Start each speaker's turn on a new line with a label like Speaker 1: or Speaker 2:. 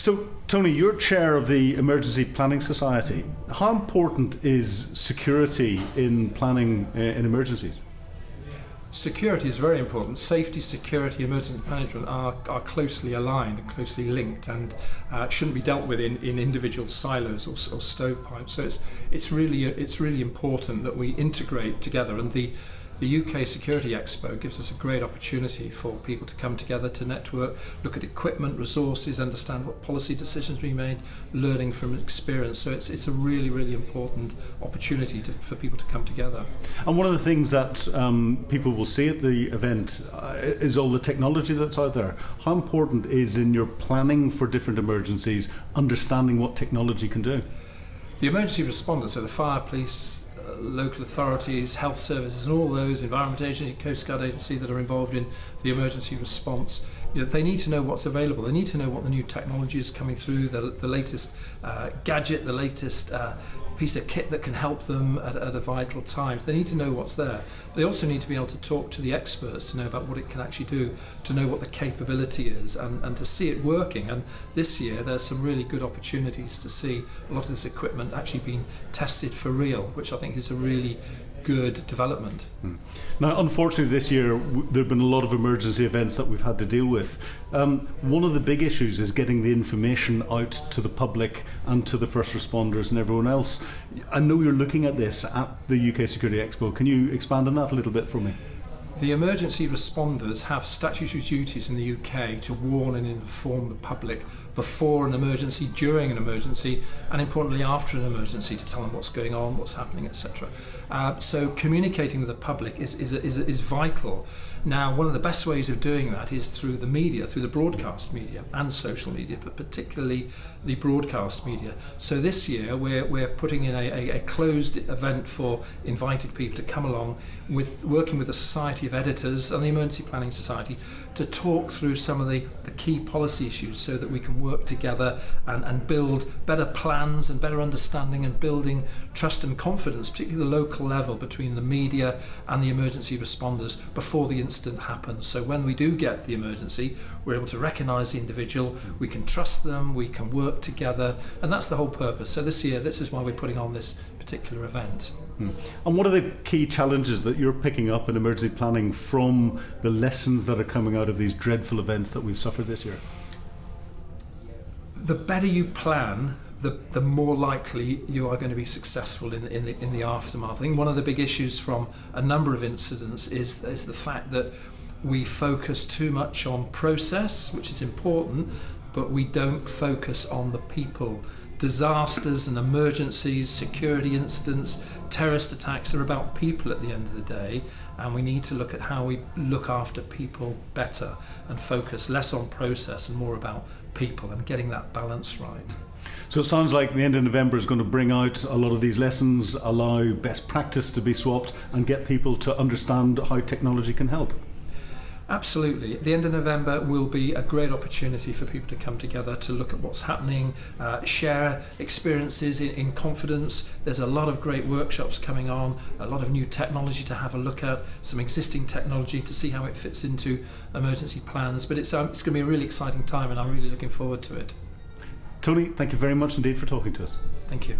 Speaker 1: So, Tony, you're chair of the Emergency Planning Society. How important is security in planning in emergencies?
Speaker 2: Security is very important. Safety, security, emergency management are closely aligned and closely linked, and shouldn't be dealt with in individual silos or stovepipes. So it's really important that we integrate together, and the UK Security Expo gives us a great opportunity for people to come together, to network, look at equipment, resources, understand what policy decisions we made, learning from experience. So it's a really important opportunity for people to come together.
Speaker 1: And one of the things that people will see at the event is all the technology that's out there. How important is, in your planning for different emergencies, understanding what technology can do?
Speaker 2: The emergency responders, so the fire, police, local authorities, health services, and all those, Environment Agency, Coast Guard Agency that are involved in the emergency response, they need to know what's available. They need to know what the new technology is coming through, the latest gadget, the latest piece of kit that can help them at a vital time. They need to know what's there. They also need to be able to talk to the experts to know about what it can actually do, to know what the capability is, and to see it working. And this year there's some really good opportunities to see a lot of this equipment actually being tested for real, which I think is a really good development.
Speaker 1: Now, unfortunately, this year there have been a lot of emergency events that we've had to deal with. One of the big issues is getting the information out to the public and to the first responders and everyone else. I know you're looking at this at the UK Security Expo. Can you expand on that a little bit for me?
Speaker 2: The emergency responders have statutory duties in the UK to warn and inform the public before an emergency, during an emergency, and importantly after an emergency, to tell them what's going on, what's happening, etc. So communicating with the public is vital. Now, one of the best ways of doing that is through the media, through the broadcast media and social media, but particularly the broadcast media. So this year we're putting in a closed event for invited people to come along, working with the Society of Editors and the Emergency Planning Society to talk through some of the key policy issues, so that we can work together and build better plans and better understanding, and building trust and confidence, particularly the local level, between the media and the emergency responders before the incident happens. So when we do get the emergency, we're able to recognise the individual, we can trust them, we can work together, and that's the whole purpose. So this year, this is why we're putting on this particular event.
Speaker 1: And what are the key challenges that you're picking up in emergency planning from the lessons that are coming out of these dreadful events that we've suffered this year?
Speaker 2: The better you plan, the more likely you are going to be successful in the aftermath. I think one of the big issues from a number of incidents is the fact that we focus too much on process, which is important, but we don't focus on the people. Disasters and emergencies, security incidents, terrorist attacks are about people at the end of the day, and we need to look at how we look after people better and focus less on process and more about people, and getting that balance right.
Speaker 1: So it sounds like the end of November is going to bring out a lot of these lessons, allow best practice to be swapped, and get people to understand how technology can help.
Speaker 2: Absolutely. At the end of November will be a great opportunity for people to come together to look at what's happening, share experiences in confidence. There's a lot of great workshops coming on, a lot of new technology to have a look at, some existing technology to see how it fits into emergency plans. But it's going to be a really exciting time, and I'm really looking forward to it.
Speaker 1: Tony, thank you very much indeed for talking to us.
Speaker 2: Thank you.